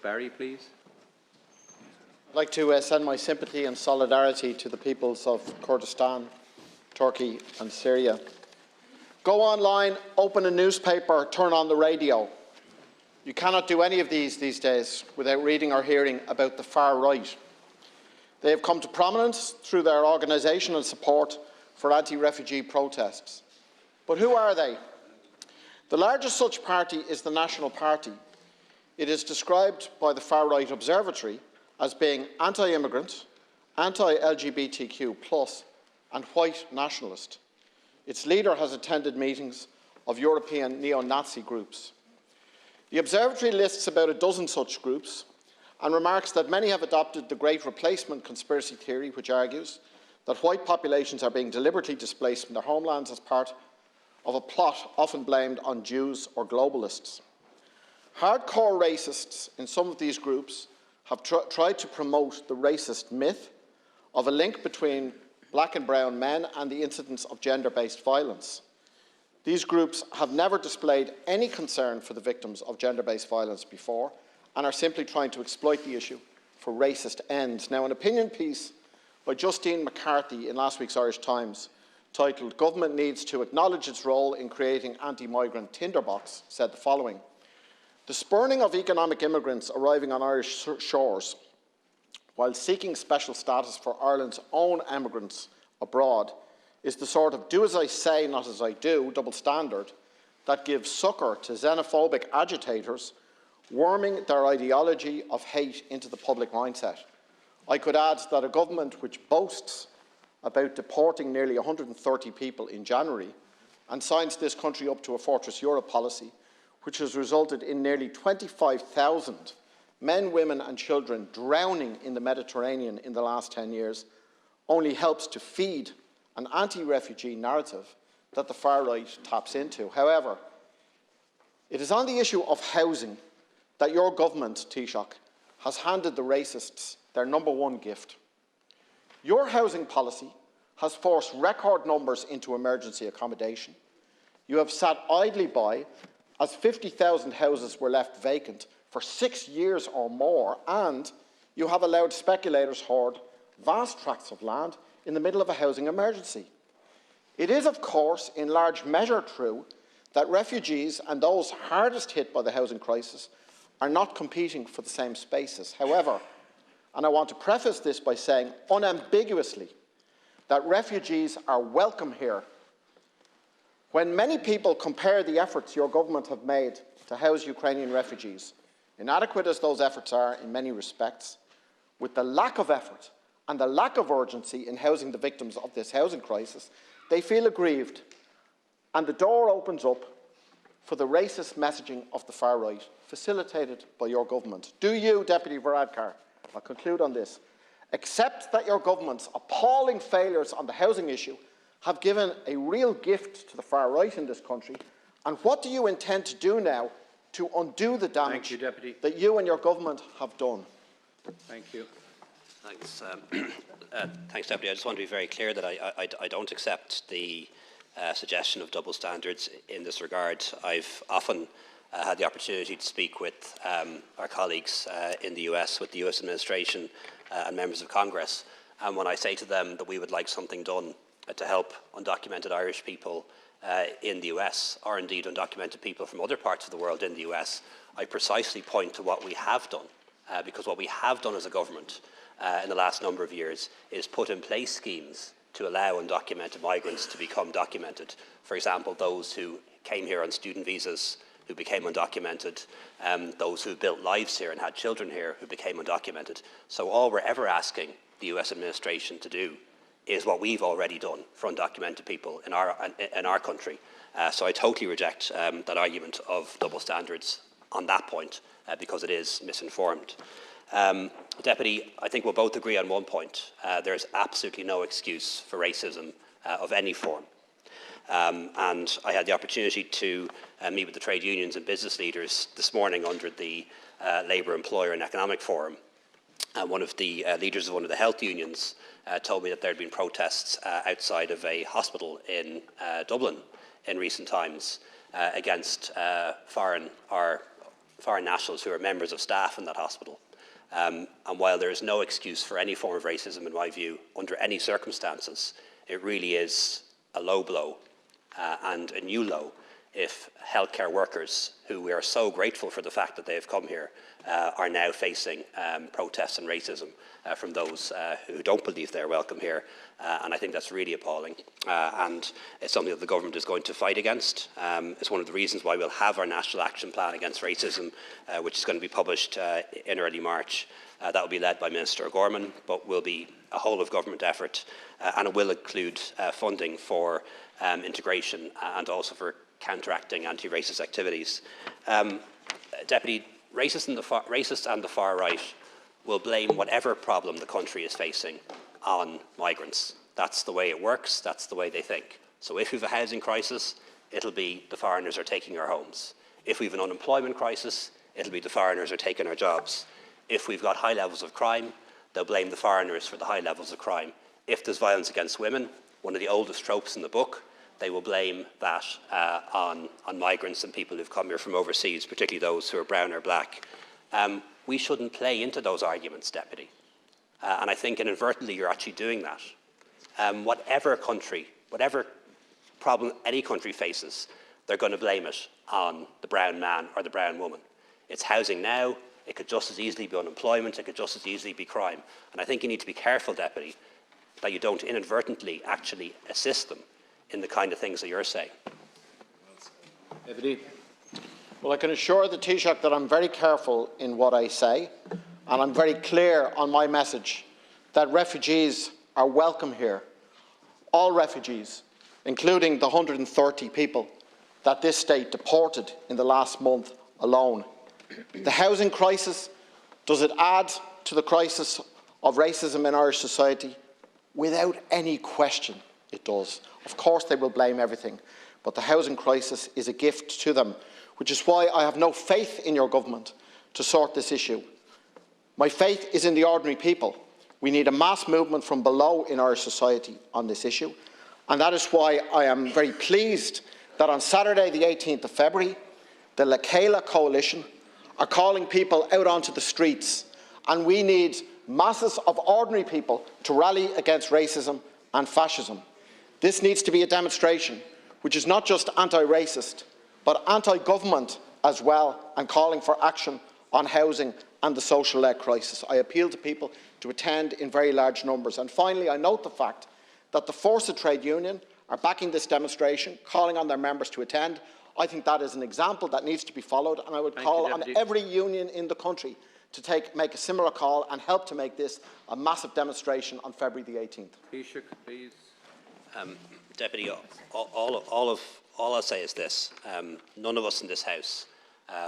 Barry, please. I'd like to send my sympathy and solidarity to the peoples of Kurdistan, Turkey and Syria. Go online, open a newspaper, turn on the radio. You cannot do any of these days without reading or hearing about the far right. They have come to prominence through their organisation and support for anti-refugee protests. But who are they? The largest such party is the National Party. It is described by the Far Right Observatory as being anti-immigrant, anti-LGBTQ+, and white nationalist. Its leader has attended meetings of European neo-Nazi groups. The Observatory lists about a dozen such groups and remarks that many have adopted the Great Replacement conspiracy theory, which argues that white populations are being deliberately displaced from their homelands as part of a plot often blamed on Jews or globalists. Hardcore racists in some of these groups have tried to promote the racist myth of a link between black and brown men and the incidence of gender-based violence. These groups have never displayed any concern for the victims of gender-based violence before and are simply trying to exploit the issue for racist ends. Now, an opinion piece by Justine McCarthy in last week's Irish Times, titled "Government Needs to Acknowledge its Role in Creating Anti-Migrant Tinderbox," said the following: "The spurning of economic immigrants arriving on Irish shores while seeking special status for Ireland's own emigrants abroad is the sort of do as I say, not as I do double standard that gives succour to xenophobic agitators worming their ideology of hate into the public mindset. I could add that a government which boasts about deporting nearly 130 people in January and signs this country up to a Fortress Europe policy, which has resulted in nearly 25,000 men, women and children drowning in the Mediterranean in the last 10 years, only helps to feed an anti-refugee narrative that the far right taps into. However, it is on the issue of housing that your government, Taoiseach, has handed the racists their #1 gift. Your housing policy has forced record numbers into emergency accommodation. You have sat idly by as 50,000 houses were left vacant for 6 years or more, and you have allowed speculators hoard vast tracts of land in the middle of a housing emergency. It is, of course, in large measure true that refugees and those hardest hit by the housing crisis are not competing for the same spaces. However, and I want to preface this by saying unambiguously that refugees are welcome here. When many people compare the efforts your government have made to house Ukrainian refugees, inadequate as those efforts are in many respects, with the lack of effort and the lack of urgency in housing the victims of this housing crisis, they feel aggrieved, and the door opens up for the racist messaging of the far right, facilitated by your government. Do you, Deputy Varadkar, I'll conclude on this, accept that your government's appalling failures on the housing issue have given a real gift to the far right in this country, and what do you intend to do now to undo the damage that you and your government have done? Thank you. Thanks, thanks, Deputy. I just want to be very clear that I don't accept the suggestion of double standards in this regard. I've often had the opportunity to speak with our colleagues in the US, with the US administration and members of Congress, and when I say to them that we would like something done to help undocumented Irish people in the US, or indeed undocumented people from other parts of the world in the US, I precisely point to what we have done, because what we have done as a government in the last number of years is put in place schemes to allow undocumented migrants to become documented. For example, those who came here on student visas who became undocumented, those who built lives here and had children here who became undocumented. So all we're ever asking the US administration to do is what we've already done for undocumented people in our country. So I totally reject that argument of double standards on that point because it is misinformed. Deputy, I think we'll both agree on one point. There is absolutely no excuse for racism of any form. And I had the opportunity to meet with the trade unions and business leaders this morning under the Labour Employer and Economic Forum. And one of the leaders of one of the health unions told me that there had been protests outside of a hospital in Dublin in recent times against foreign or foreign nationals who are members of staff in that hospital. And while there is no excuse for any form of racism, in my view, under any circumstances, it really is a low blow and a new low if healthcare workers, who we are so grateful for the fact that they have come here, are now facing protests and racism from those who don't believe they're welcome here. And I think that's really appalling. And it's something that the government is going to fight against. It's one of the reasons why we'll have our National Action Plan Against Racism, which is going to be published in early March. That will be led by Minister O'Gorman, but will be a whole of government effort, and it will include funding for integration and also for counteracting anti-racist activities. Deputy, racists and the far right will blame whatever problem the country is facing on migrants. That's the way it works, that's the way they think. So if we have a housing crisis, it'll be the foreigners are taking our homes. If we have an unemployment crisis, it'll be the foreigners are taking our jobs. If we've got high levels of crime, they'll blame the foreigners for the high levels of crime. If there's violence against women, one of the oldest tropes in the book, they will blame that on migrants and people who've come here from overseas, particularly those who are brown or black. We shouldn't play into those arguments, Deputy. And I think inadvertently you're actually doing that. Whatever problem any country faces, they're going to blame it on the brown man or the brown woman. It's housing now. It could just as easily be unemployment. It could just as easily be crime. And I think you need to be careful, Deputy, that you don't inadvertently actually assist them in the kind of things that you're saying. Deputy. Well, I can assure the Taoiseach that I'm very careful in what I say, and I'm very clear on my message that refugees are welcome here. All refugees, including the 130 people that this state deported in the last month alone. The housing crisis, does it add to the crisis of racism in Irish society? Without any question, it does. Of course they will blame everything, but the housing crisis is a gift to them, which is why I have no faith in your government to sort this issue. My faith is in the ordinary people. We need a mass movement from below in Irish society on this issue, and that is why I am very pleased that on Saturday the 18th of February, the Lekela Coalition are calling people out onto the streets, and we need masses of ordinary people to rally against racism and fascism. This needs to be a demonstration which is not just anti-racist, but anti-government as well, and calling for action on housing and the social-led crisis. I appeal to people to attend in very large numbers. And finally, I note the fact that the Force of Trade Union are backing this demonstration, calling on their members to attend. I think that is an example that needs to be followed, and I would call on every union in the country to make a similar call and help to make this a massive demonstration on February the 18th. Taoiseach, please. Deputy, all I'll say is this. None of us in this House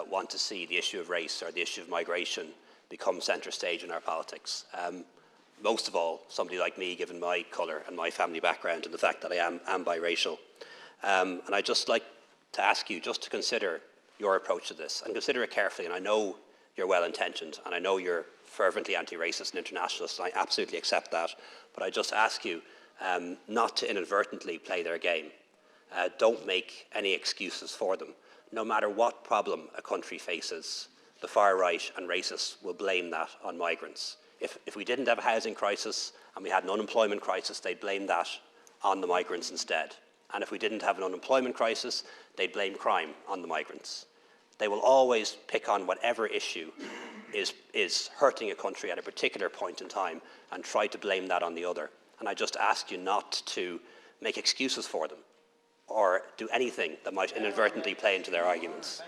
want to see the issue of race or the issue of migration become centre stage in our politics. Most of all, somebody like me, given my colour and my family background and the fact that I am biracial. And I'd just like to ask you just to consider your approach to this, and consider it carefully. And I know you're well-intentioned, and I know you're fervently anti-racist and internationalist, and I absolutely accept that. But I just ask you not to inadvertently play their game. Don't make any excuses for them. No matter what problem a country faces, the far right and racists will blame that on migrants. If we didn't have a housing crisis and we had an unemployment crisis, they'd blame that on the migrants instead. And if we didn't have an unemployment crisis, they'd blame crime on the migrants. They will always pick on whatever issue is hurting a country at a particular point in time and try to blame that on the other. And I just ask you not to make excuses for them or do anything that might inadvertently play into their arguments.